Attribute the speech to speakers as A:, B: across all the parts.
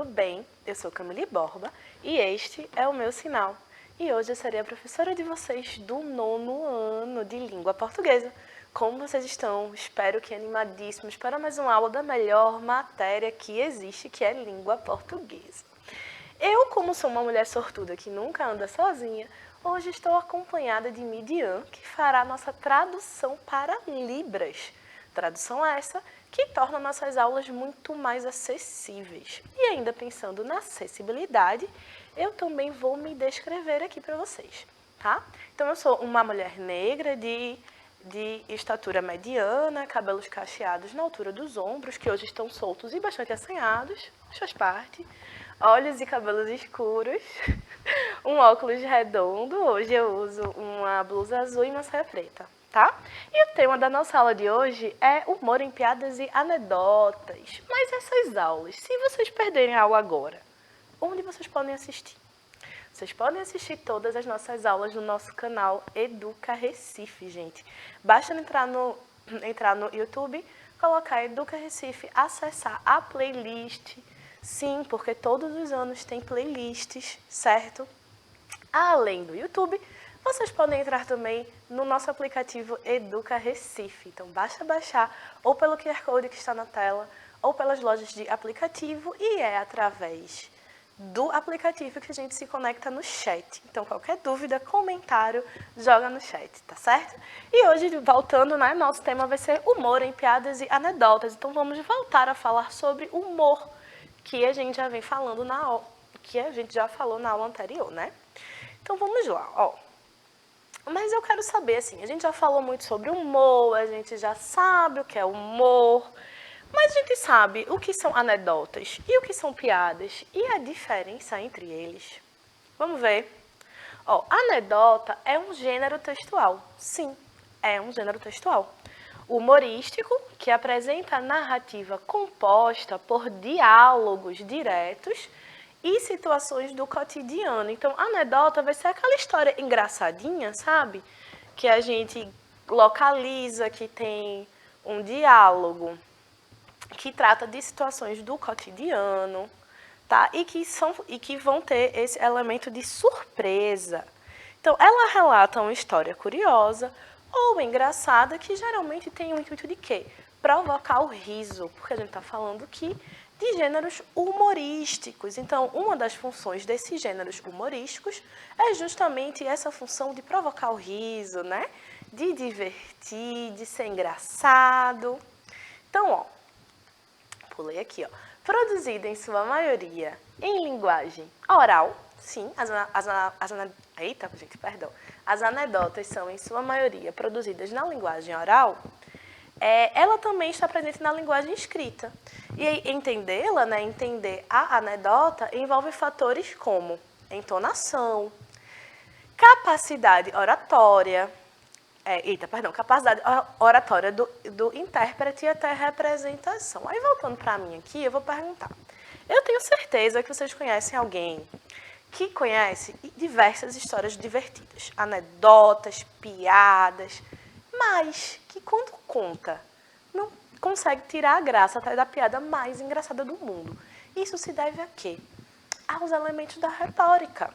A: bem? Eu sou Camille Borba e este é o meu sinal. E hoje eu serei a professora de vocês do 9º ano de língua portuguesa. Como vocês estão? Espero que animadíssimos para mais uma aula da melhor matéria que existe, que é língua portuguesa. Eu, como sou uma mulher sortuda que nunca anda sozinha, hoje estou acompanhada de Midian, que fará nossa tradução para Libras. Tradução essa que torna nossas aulas muito mais acessíveis. E ainda pensando na acessibilidade, eu também vou me descrever aqui para vocês, tá? Então, eu sou uma mulher negra de estatura mediana, cabelos cacheados na altura dos ombros, que hoje estão soltos e bastante assanhados, faz parte. Olhos e cabelos escuros, um óculos redondo, hoje eu uso uma blusa azul e uma saia preta, tá? E o tema da nossa aula de hoje é humor em piadas e anedotas. Mas essas aulas, se vocês perderem a aula agora, onde vocês podem assistir? Vocês podem assistir todas as nossas aulas no nosso canal Educa Recife, gente. Basta entrar no YouTube, colocar Educa Recife, acessar a playlist. Sim, porque todos os anos tem playlists, certo? Além do YouTube, vocês podem entrar também no nosso aplicativo Educa Recife. Então, basta baixar ou pelo QR Code que está na tela, ou pelas lojas de aplicativo, e é através do aplicativo que a gente se conecta no chat. Então, qualquer dúvida, comentário, joga no chat, tá certo? E hoje, voltando, né, nosso tema vai ser humor em piadas e anedotas. Então, vamos voltar a falar sobre humor, que a gente já vem falando que a gente já falou na aula anterior, né? Então, vamos lá, ó. Mas eu quero saber, assim, a gente já falou muito sobre humor, a gente já sabe o que é humor, mas a gente sabe o que são anedotas e o que são piadas e a diferença entre eles. Vamos ver. Ó, anedota é um gênero textual. Sim, é um gênero textual. Humorístico, que apresenta a narrativa composta por diálogos diretos e situações do cotidiano. Então, a anedota vai ser aquela história engraçadinha, sabe? Que a gente localiza, que tem um diálogo, que trata de situações do cotidiano, tá? E que vão ter esse elemento de surpresa. Então, ela relata uma história curiosa ou engraçada que geralmente tem o intuito de quê? Provocar o riso, porque a gente está falando aqui de gêneros humorísticos. Então, uma das funções desses gêneros humorísticos é justamente essa função de provocar o riso, né? De divertir, de ser engraçado. Então, ó, pulei aqui, ó. Produzida em sua maioria em linguagem oral, sim, as anedotas são, em sua maioria, produzidas na linguagem oral. Ela também está presente na linguagem escrita. E entendê-la, né, entender a anedota, envolve fatores como entonação, capacidade oratória, capacidade oratória do intérprete e até representação. Aí, voltando para mim aqui, eu vou perguntar. Eu tenho certeza que vocês conhecem alguém que conhece diversas histórias divertidas, anedotas, piadas, mas que quando conta, não consegue tirar a graça até da piada mais engraçada do mundo. Isso se deve a quê? Aos elementos da retórica.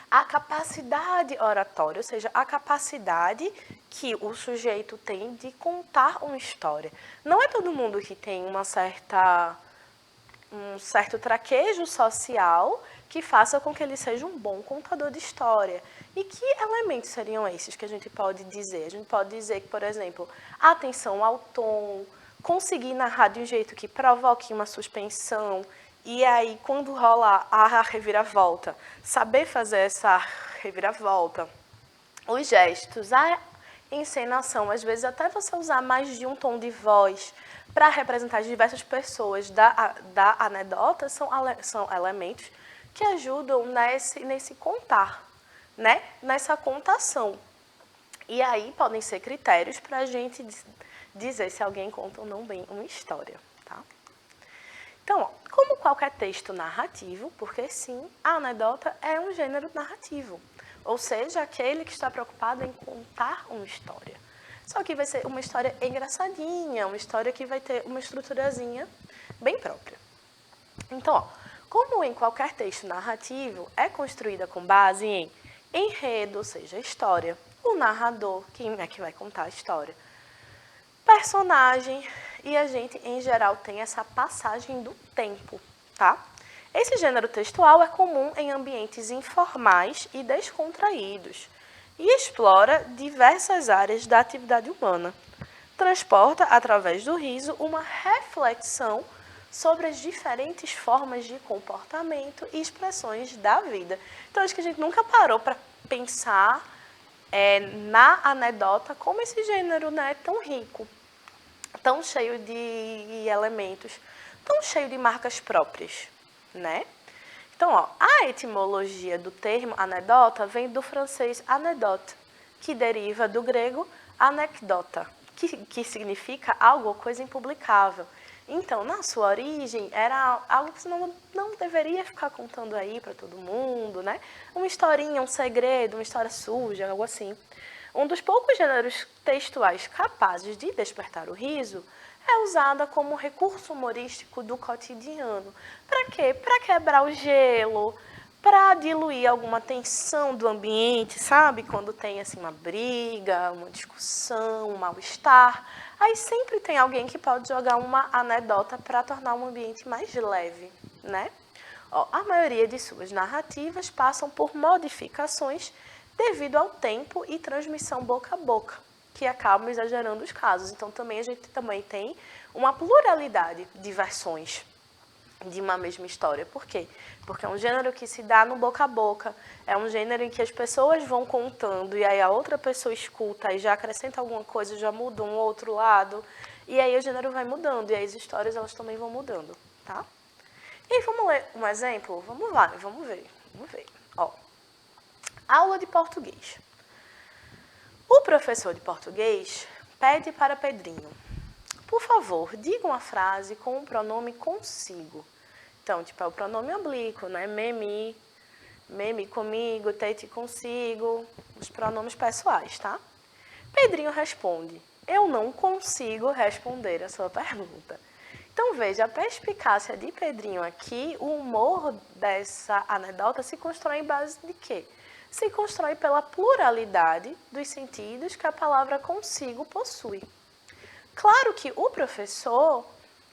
A: A capacidade oratória, ou seja, a capacidade que o sujeito tem de contar uma história. Não é todo mundo que tem um certo traquejo social que faça com que ele seja um bom contador de história. E que elementos seriam esses que a gente pode dizer? A gente pode dizer que, por exemplo, atenção ao tom, conseguir narrar de um jeito que provoque uma suspensão, e aí, quando rola a reviravolta, saber fazer essa reviravolta, os gestos, a encenação, às vezes até você usar mais de um tom de voz para representar diversas pessoas da anedota, são elementos que ajudam nesse contar, né? Nessa contação. E aí podem ser critérios para a gente dizer se alguém conta ou não bem uma história, tá? Então, ó, como qualquer texto narrativo, porque sim, a anedota é um gênero narrativo, ou seja, aquele que está preocupado em contar uma história. Só que vai ser uma história engraçadinha, uma história que vai ter uma estruturazinha bem própria. Então, ó, como em qualquer texto narrativo, é construída com base em enredo, ou seja, história, o narrador, quem é que vai contar a história, personagem, e a gente, em geral, tem essa passagem do tempo, tá? Esse gênero textual é comum em ambientes informais e descontraídos e explora diversas áreas da atividade humana. Transporta, através do riso, uma reflexão sobre as diferentes formas de comportamento e expressões da vida. Então, acho que a gente nunca parou para pensar na anedota como esse gênero, né, é tão rico, tão cheio de elementos, tão cheio de marcas próprias, né? Então, ó, a etimologia do termo anedota vem do francês anecdote, que deriva do grego anecdota, que significa algo ou coisa impublicável. Então, na sua origem, era algo que você não deveria ficar contando aí para todo mundo, né? Uma historinha, um segredo, uma história suja, algo assim. Um dos poucos gêneros textuais capazes de despertar o riso é usada como recurso humorístico do cotidiano. Para quê? Para quebrar o gelo, para diluir alguma tensão do ambiente, sabe? Quando tem assim uma briga, uma discussão, um mal-estar, aí sempre tem alguém que pode jogar uma anedota para tornar o ambiente mais leve, né? Ó, a maioria de suas narrativas passam por modificações devido ao tempo e transmissão boca a boca, que acabam exagerando os casos. Então, também a gente também tem uma pluralidade de versões de uma mesma história. Por quê? Porque é um gênero que se dá no boca a boca, é um gênero em que as pessoas vão contando e aí a outra pessoa escuta e já acrescenta alguma coisa, já muda um outro lado, e aí o gênero vai mudando e aí as histórias elas também vão mudando, tá? E vamos ler um exemplo? Vamos lá, vamos ver. Ó, aula de português. O professor de português pede para Pedrinho: por favor, diga uma frase com um pronome consigo. Então, tipo, é o pronome oblíquo, né? Me, me comigo, te consigo, os pronomes pessoais, tá? Pedrinho responde: eu não consigo responder a sua pergunta. Então, veja, a perspicácia de Pedrinho aqui, o humor dessa anedota se constrói em base de quê? Se constrói pela pluralidade dos sentidos que a palavra consigo possui. Claro que o professor,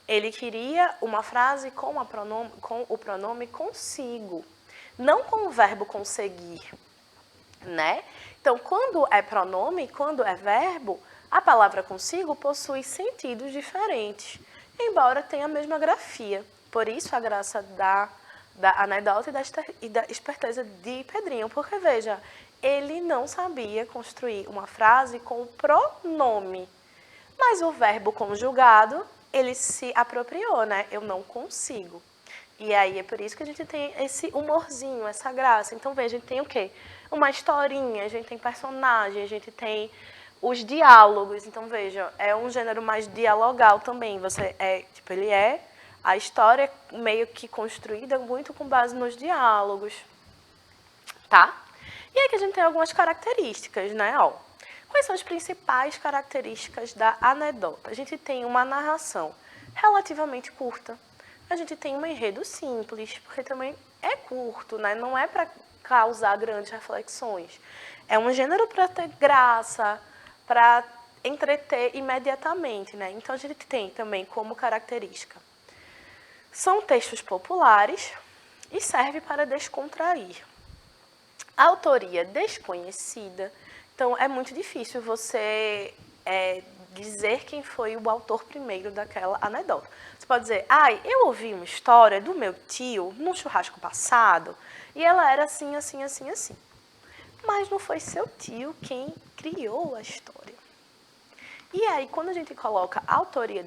A: ele queria uma frase com o pronome consigo, não com o verbo conseguir, né? Então, quando é pronome, quando é verbo, a palavra consigo possui sentidos diferentes, embora tenha a mesma grafia. Por isso, a graça da anedota e da esperteza de Pedrinho, porque, veja, ele não sabia construir uma frase com o pronome, mas o verbo conjugado, ele se apropriou, né? Eu não consigo. E aí é por isso que a gente tem esse humorzinho, essa graça. Então, veja, a gente tem o quê? Uma historinha, a gente tem personagem, a gente tem os diálogos. Então, veja, é um gênero mais dialogal também. Ele é a história meio que construída muito com base nos diálogos, tá? E aí que a gente tem algumas características, né? Ó, quais são as principais características da anedota? A gente tem uma narração relativamente curta. A gente tem um enredo simples, porque também é curto, né? Não é para causar grandes reflexões. É um gênero para ter graça, para entreter imediatamente, né? Então, a gente tem também como característica: são textos populares e serve para descontrair. A autoria desconhecida, então é muito difícil você dizer quem foi o autor primeiro daquela anedota. Você pode dizer: eu ouvi uma história do meu tio num churrasco passado e ela era assim, assim, assim, assim. Mas não foi seu tio quem criou a história. E aí, quando a gente coloca autoria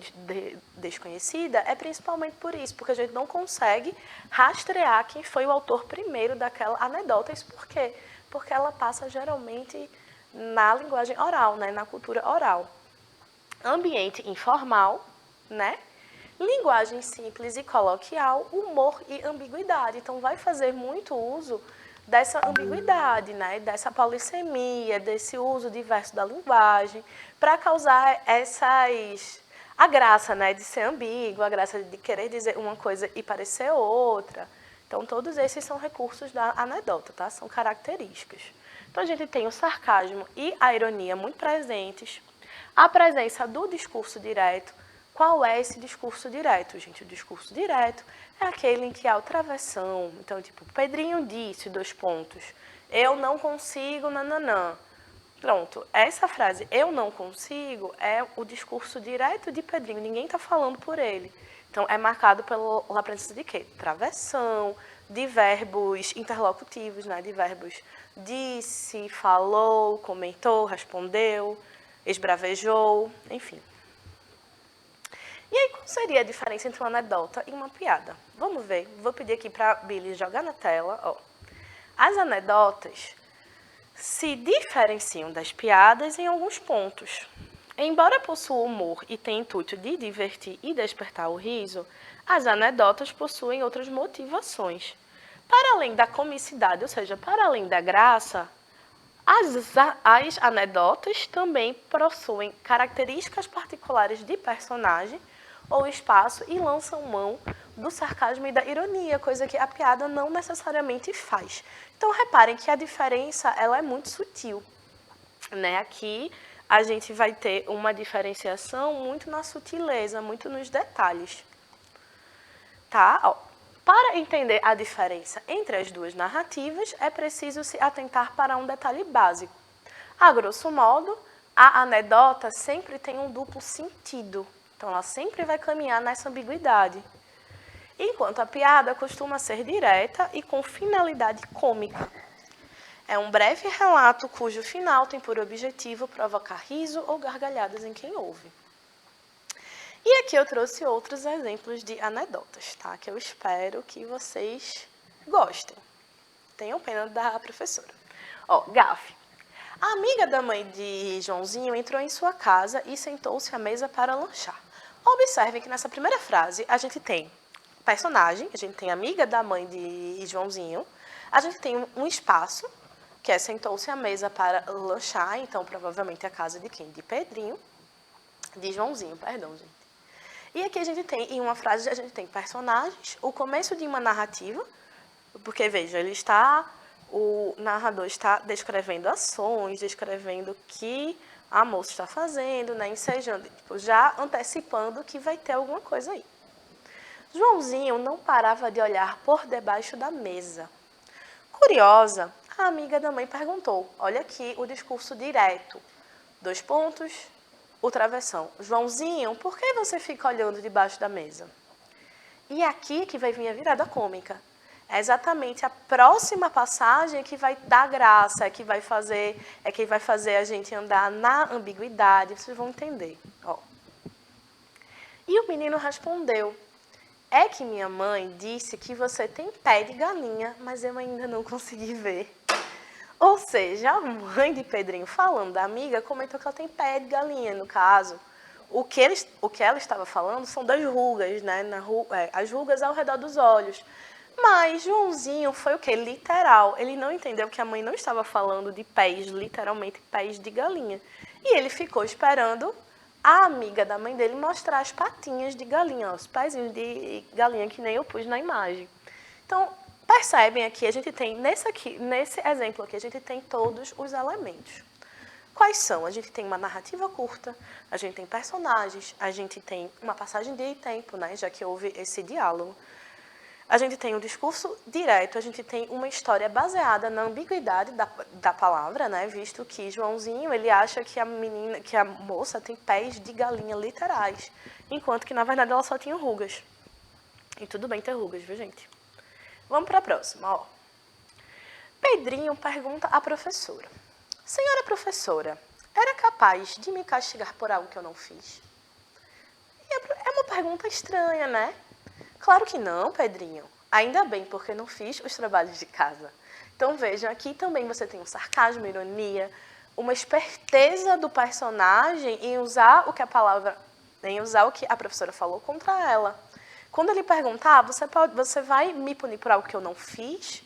A: desconhecida, é principalmente por isso, porque a gente não consegue rastrear quem foi o autor primeiro daquela anedota. Isso por quê? Porque ela passa geralmente na linguagem oral, né? Na cultura oral. Ambiente informal, né? Linguagem simples e coloquial, humor e ambiguidade. Então, vai fazer muito uso dessa ambiguidade, né? Dessa polissemia, desse uso diverso da linguagem, para causar essas a graça, né, de ser ambíguo, a graça de querer dizer uma coisa e parecer outra. Então, todos esses são recursos da anedota, tá? São características. Então, a gente tem o sarcasmo e a ironia muito presentes. A presença do discurso direto. Qual é esse discurso direto, gente? O discurso direto é aquele em que há o travessão. Então, tipo, Pedrinho disse, : eu não consigo, nananã. Pronto, essa frase, eu não consigo, é o discurso direto de Pedrinho, ninguém está falando por ele. Então, é marcado pela presença de quê? Travessão, de verbos interlocutivos, né? De verbos disse, falou, comentou, respondeu, esbravejou, enfim. E aí, qual seria a diferença entre uma anedota e uma piada? Vamos ver, vou pedir aqui para Billy jogar na tela. Ó. As anedotas se diferenciam das piadas em alguns pontos. Embora possuam humor e tenham intuito de divertir e despertar o riso, as anedotas possuem outras motivações. Para além da comicidade, ou seja, para além da graça, as anedotas também possuem características particulares de personagem ou espaço e lançam mão do sarcasmo e da ironia, coisa que a piada não necessariamente faz. Então, reparem que a diferença ela é muito sutil. Né? Aqui, a gente vai ter uma diferenciação muito na sutileza, muito nos detalhes. Tá? Ó, para entender a diferença entre as duas narrativas, é preciso se atentar para um detalhe básico. A grosso modo, a anedota sempre tem um duplo sentido. Então, ela sempre vai caminhar nessa ambiguidade. Enquanto a piada costuma ser direta e com finalidade cômica. É um breve relato cujo final tem por objetivo provocar riso ou gargalhadas em quem ouve. E aqui eu trouxe outros exemplos de anedotas, tá? Que eu espero que vocês gostem. Tenham pena da professora. Ó, gafe. A amiga da mãe de Joãozinho entrou em sua casa e sentou-se à mesa para lanchar. Observem que nessa primeira frase a gente tem personagem, a gente tem amiga da mãe de Joãozinho, a gente tem um espaço, que é sentou-se à mesa para lanchar, então provavelmente a casa de quem? De Pedrinho, de Joãozinho, perdão, gente. E aqui a gente tem, em uma frase, a gente tem personagens, o começo de uma narrativa, porque veja, o narrador está descrevendo ações, descrevendo o que a moça está fazendo, né, ensejando, tipo, já antecipando que vai ter alguma coisa aí. Joãozinho não parava de olhar por debaixo da mesa. Curiosa, a amiga da mãe perguntou, olha aqui o discurso direto, : o travessão. Joãozinho, por que você fica olhando debaixo da mesa? E aqui que vai vir a virada cômica. É exatamente a próxima passagem que vai dar graça, que vai fazer a gente andar na ambiguidade, vocês vão entender. Ó. E o menino respondeu, é que minha mãe disse que você tem pé de galinha, mas eu ainda não consegui ver. Ou seja, a mãe de Pedrinho, falando da amiga, comentou que ela tem pé de galinha, no caso. O que ela estava falando são das rugas, né? As rugas ao redor dos olhos. Mas Joãozinho foi o quê? Literal. Ele não entendeu que a mãe não estava falando de pés, literalmente pés de galinha. E ele ficou esperando a amiga da mãe dele mostrar as patinhas de galinha, os pezinhos de galinha que nem eu pus na imagem. Então, percebem aqui, a gente tem, nesse exemplo aqui, a gente tem todos os elementos. Quais são? A gente tem uma narrativa curta, a gente tem personagens, a gente tem uma passagem de tempo, né, já que houve esse diálogo. A gente tem um discurso direto, a gente tem uma história baseada na ambiguidade da palavra, né, visto que Joãozinho, ele acha que a moça tem pés de galinha literais, enquanto que, na verdade, ela só tinha rugas. E tudo bem ter rugas, viu, gente? Vamos para a próxima, ó. Pedrinho pergunta à professora, senhora professora, era capaz de me castigar por algo que eu não fiz? É uma pergunta estranha, né? Claro que não, Pedrinho. Ainda bem, porque não fiz os trabalhos de casa. Então, vejam, aqui também você tem um sarcasmo, ironia, uma esperteza do personagem em usar o que a professora falou contra ela. Quando ele pergunta, você vai me punir por algo que eu não fiz?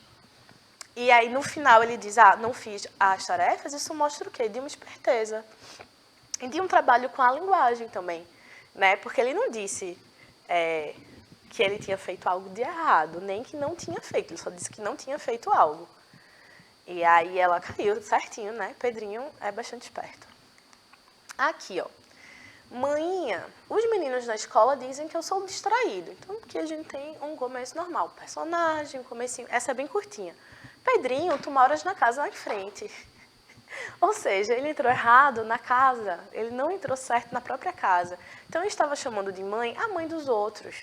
A: E aí, no final, ele diz, não fiz as tarefas, isso mostra o quê? De uma esperteza. E de um trabalho com a linguagem também. né? Porque ele não disse que ele tinha feito algo de errado, nem que não tinha feito, ele só disse que não tinha feito algo. E aí ela caiu certinho, né? Pedrinho é bastante esperto. Aqui, ó. Manhinha, os meninos da escola dizem que eu sou distraído. Então, aqui a gente tem um começo normal. Personagem, um comecinho. Essa é bem curtinha. Pedrinho, tu moras na casa na frente. Ou seja, ele entrou errado na casa. Ele não entrou certo na própria casa. Então, eu estava chamando de mãe a mãe dos outros.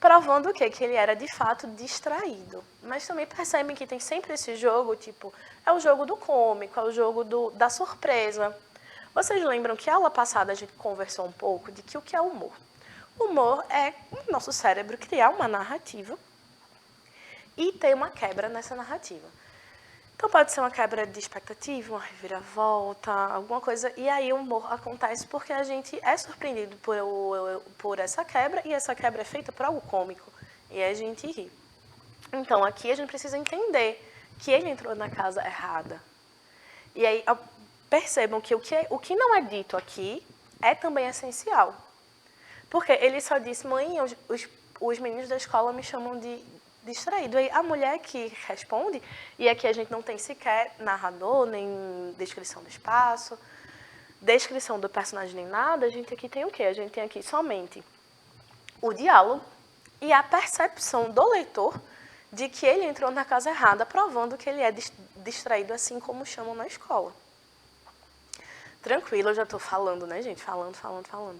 A: Provando o quê? Que ele era, de fato, distraído. Mas também percebem que tem sempre esse jogo, tipo, é o jogo do cômico, é o jogo da surpresa. Vocês lembram que a aula passada a gente conversou um pouco de que o que é humor? Humor é o nosso cérebro criar uma narrativa e ter uma quebra nessa narrativa. Então pode ser uma quebra de expectativa, uma reviravolta, alguma coisa. E aí o humor acontece porque a gente é surpreendido por essa quebra e essa quebra é feita por algo cômico. E a gente ri. Então aqui a gente precisa entender que ele entrou na casa errada. E aí percebam que o que não é dito aqui é também essencial. Porque ele só disse, mãe, os meninos da escola me chamam de distraído. Aí a mulher que responde, e aqui a gente não tem sequer narrador, nem descrição do espaço, descrição do personagem nem nada, a gente aqui tem o quê? A gente tem aqui somente o diálogo e a percepção do leitor de que ele entrou na casa errada, provando que ele é distraído assim como chamam na escola. Tranquilo, eu já estou falando, né, gente? Falando. Então,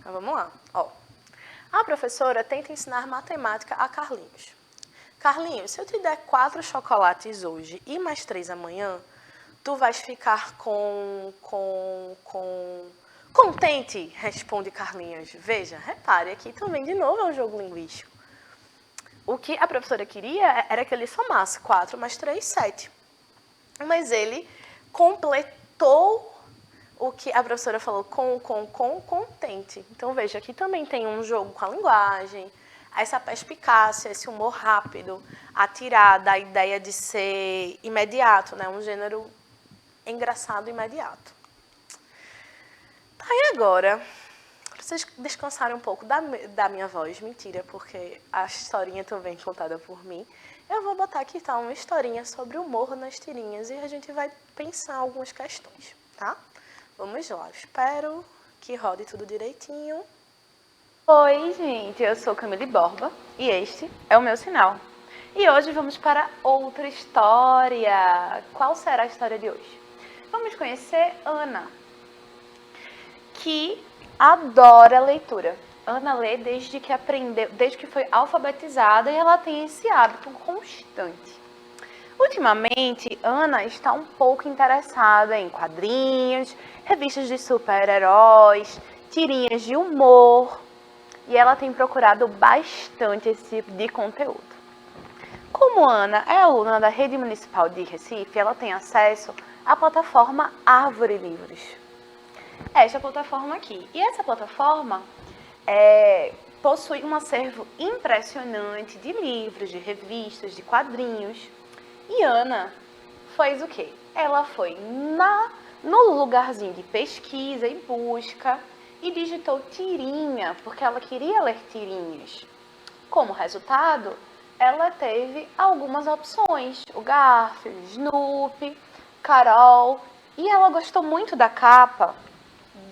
A: vamos lá. Ó, a professora tenta ensinar matemática a Carlinhos. Carlinhos, se eu te der 4 chocolates hoje e mais 3 amanhã, tu vais ficar contente, responde Carlinhos. Veja, repare, aqui também de novo é um jogo linguístico. O que a professora queria era que ele somasse 4 mais 3, 7. Mas ele completou o que a professora falou contente. Então, veja, aqui também tem um jogo com a linguagem, essa perspicácia, esse humor rápido, a tirar da ideia de ser imediato, né? Um gênero engraçado imediato. Tá, e agora, para vocês descansarem um pouco da minha voz, mentira, porque a historinha também é contada por mim, eu vou botar aqui tá, uma historinha sobre o humor nas tirinhas e a gente vai pensar algumas questões, tá? Vamos lá, espero que rode tudo direitinho. Oi, gente, eu sou Camille Borba e este é o meu sinal. E hoje vamos para outra história. Qual será a história de hoje? Vamos conhecer Ana, que adora leitura. Ana lê desde que aprendeu, desde que foi alfabetizada e ela tem esse hábito constante. Ultimamente, Ana está um pouco interessada em quadrinhos, revistas de super-heróis, tirinhas de humor, e ela tem procurado bastante esse tipo de conteúdo. Como Ana é aluna da Rede Municipal de Recife, ela tem acesso à plataforma Árvore Livros. Esta plataforma aqui. E essa plataforma possui um acervo impressionante de livros, de revistas, de quadrinhos. E Ana fez o quê? Ela foi no lugarzinho de pesquisa e busca e digitou tirinha, porque ela queria ler tirinhas. Como resultado, ela teve algumas opções, o Garfield, Snoopy, Carol, e ela gostou muito da capa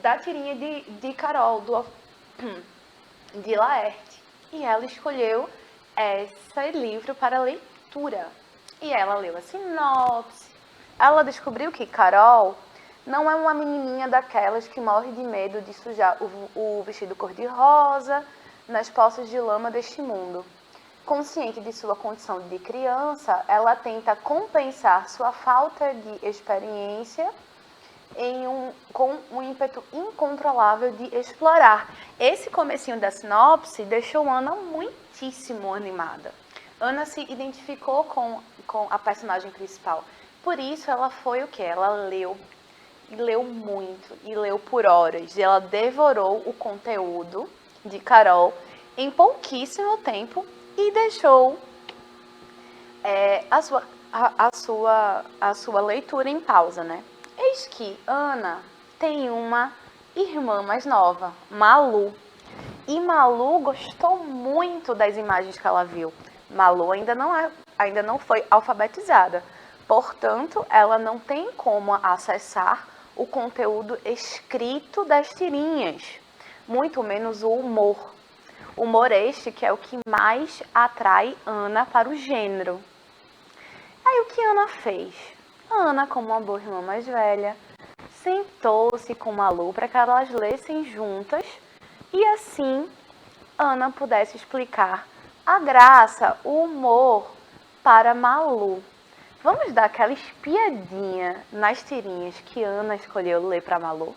A: da tirinha de Carol, de Laerte. E ela escolheu esse livro para leitura. E ela leu a sinopse. Ela descobriu que Carol não é uma menininha daquelas que morre de medo de sujar o vestido cor-de-rosa nas poças de lama deste mundo. Consciente de sua condição de criança, ela tenta compensar sua falta de experiência com um ímpeto incontrolável de explorar. Esse comecinho da sinopse deixou Ana muitíssimo animada. Ana se identificou com a personagem principal. Por isso, ela foi o quê? Ela leu, e leu muito, e leu por horas. E ela devorou o conteúdo de Carol em pouquíssimo tempo e deixou a sua leitura em pausa, né? Eis que Ana tem uma irmã mais nova, Malu. E Malu gostou muito das imagens que ela viu. Malu ainda não foi alfabetizada. Portanto, ela não tem como acessar o conteúdo escrito das tirinhas, muito menos o humor. Humor este que é o que mais atrai Ana para o gênero. Aí o que Ana fez? Ana, como uma boa irmã mais velha, sentou-se com Malu para que elas lessem juntas e assim Ana pudesse explicar a graça, o humor para Malu. Vamos dar aquela espiadinha nas tirinhas que Ana escolheu ler para Malu?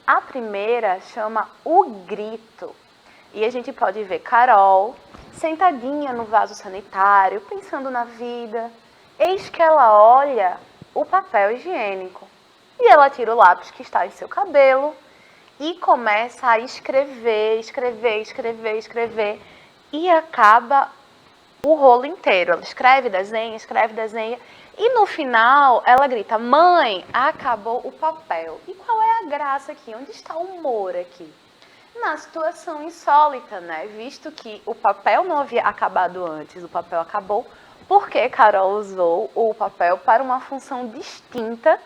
A: A primeira chama O Grito. E a gente pode ver Carol sentadinha no vaso sanitário, pensando na vida. Eis que ela olha o papel higiênico. E ela tira o lápis que está em seu cabelo e começa a escrever. E acaba o rolo inteiro. Ela escreve, desenha. E no final ela grita: mãe, acabou o papel. E qual é a graça aqui? Onde está o humor aqui? Na situação insólita, né? Visto que o papel não havia acabado antes, o papel acabou porque Carol usou o papel para uma função distinta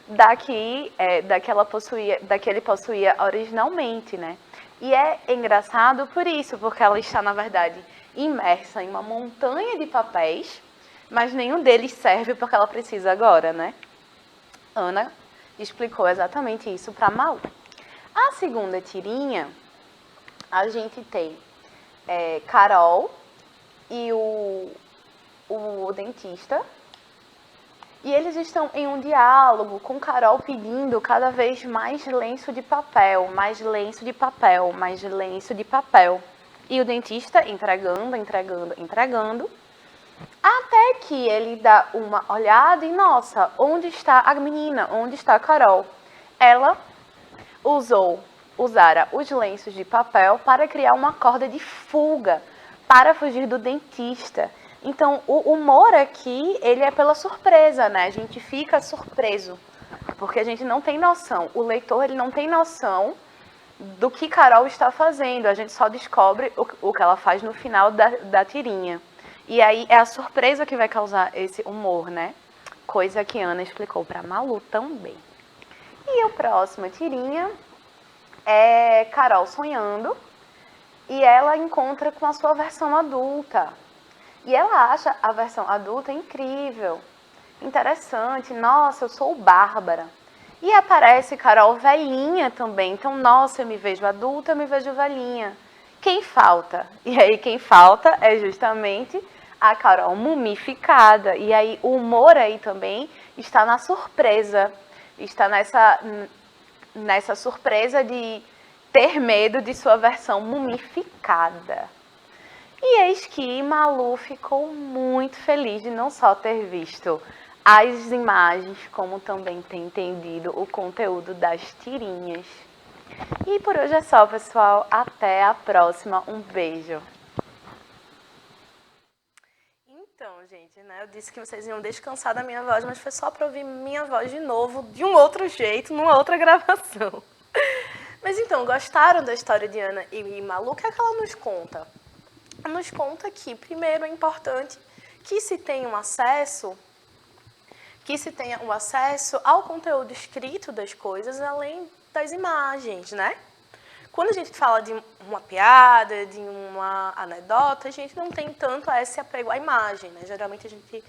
A: da que ele possuía originalmente, né? E é engraçado por isso, porque ela está, na verdade, imersa em uma montanha de papéis, mas nenhum deles serve porque ela precisa agora, né? Ana explicou exatamente isso para Malu. A segunda tirinha, a gente tem Carol e o dentista. E eles estão em um diálogo com Carol pedindo cada vez mais lenço de papel, mais lenço de papel, mais lenço de papel. E o dentista entregando, até que ele dá uma olhada e, nossa, onde está a menina? Onde está a Carol? Ela usara os lenços de papel para criar uma corda de fuga, para fugir do dentista. Então, o humor aqui, ele é pela surpresa, né? A gente fica surpreso, porque a gente não tem noção. O leitor, ele não tem noção do que Carol está fazendo. A gente só descobre o que ela faz no final da tirinha. E aí, é a surpresa que vai causar esse humor, né? Coisa que Ana explicou para Malu também. E a próxima tirinha é Carol sonhando, e ela encontra com a sua versão adulta. E ela acha a versão adulta incrível, interessante. Nossa, eu sou Bárbara. E aparece Carol velhinha também. Então, nossa, eu me vejo adulta, eu me vejo velhinha. Quem falta? E aí, quem falta é justamente a Carol mumificada. E aí, o humor aí também está na surpresa. Está nessa surpresa de ter medo de sua versão mumificada. E eis que Malu ficou muito feliz de não só ter visto as imagens, como também ter entendido o conteúdo das tirinhas. E por hoje é só, pessoal. Até a próxima. Um beijo. Então, gente, né? Eu disse que vocês iam descansar da minha voz, mas foi só para ouvir minha voz de novo, de um outro jeito, numa outra gravação. Mas então, gostaram da história de Ana e Malu? O que é que ela nos conta? Nos conta que, primeiro, é importante que se tenha um acesso ao conteúdo escrito das coisas, além das imagens, né? Quando a gente fala de uma piada, de uma anedota, a gente não tem tanto esse apego à imagem, né? Geralmente a gente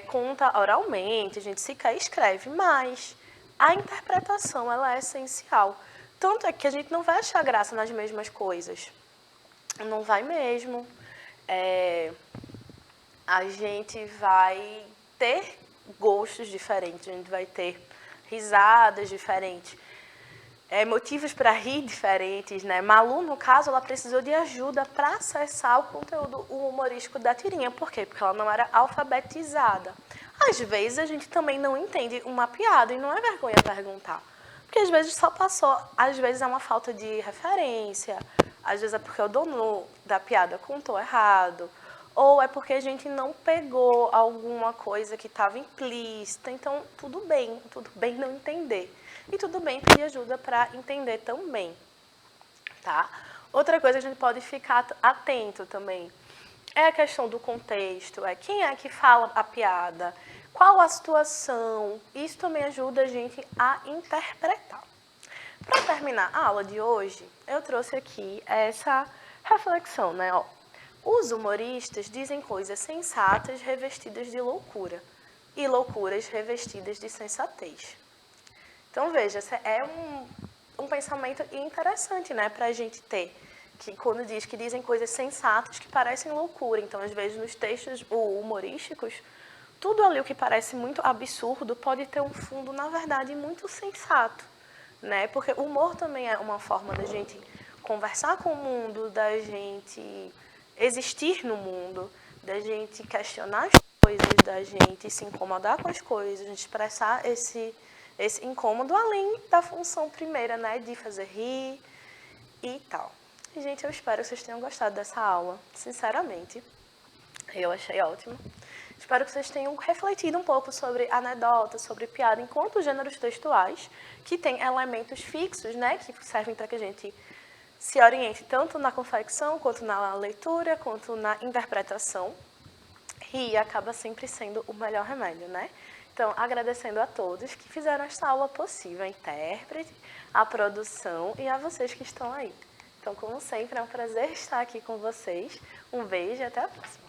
A: conta oralmente, a gente sequer escreve, mas a interpretação, ela é essencial. Tanto é que a gente não vai achar graça nas mesmas coisas. Não vai mesmo. A gente vai ter gostos diferentes, a gente vai ter risadas diferentes, motivos para rir diferentes, né? Malu, no caso, ela precisou de ajuda para acessar o conteúdo humorístico da tirinha. Por quê? Porque ela não era alfabetizada. Às vezes a gente também não entende uma piada e não é vergonha perguntar. Porque às vezes só passou, às vezes é uma falta de referência, às vezes é porque o dono da piada contou errado, ou é porque a gente não pegou alguma coisa que estava implícita. Então, tudo bem não entender. e tudo bem pedir ajuda para entender também, tá? Outra coisa que a gente pode ficar atento também é a questão do contexto, quem é que fala a piada, qual a situação, isso também ajuda a gente a interpretar. Para terminar a aula de hoje, eu trouxe aqui essa reflexão, né? Ó, os humoristas dizem coisas sensatas revestidas de loucura e loucuras revestidas de sensatez. Então, veja, esse é um pensamento interessante, né, para a gente ter, que quando diz que dizem coisas sensatas que parecem loucura. Então, às vezes, nos textos humorísticos, tudo ali o que parece muito absurdo pode ter um fundo, na verdade, muito sensato, né? Porque o humor também é uma forma da gente conversar com o mundo, da gente existir no mundo, da gente questionar as coisas, da gente se incomodar com as coisas, a gente expressar esse incômodo, além da função primeira, né, de fazer rir e tal. E, gente, eu espero que vocês tenham gostado dessa aula, sinceramente. Eu achei ótimo. Espero que vocês tenham refletido um pouco sobre anedota, sobre piada, enquanto gêneros textuais, que têm elementos fixos, né, que servem para que a gente se oriente tanto na confecção, quanto na leitura, quanto na interpretação. E acaba sempre sendo o melhor remédio, né? Então, agradecendo a todos que fizeram esta aula possível, a intérprete, a produção e a vocês que estão aí. Então, como sempre, é um prazer estar aqui com vocês. Um beijo e até a próxima.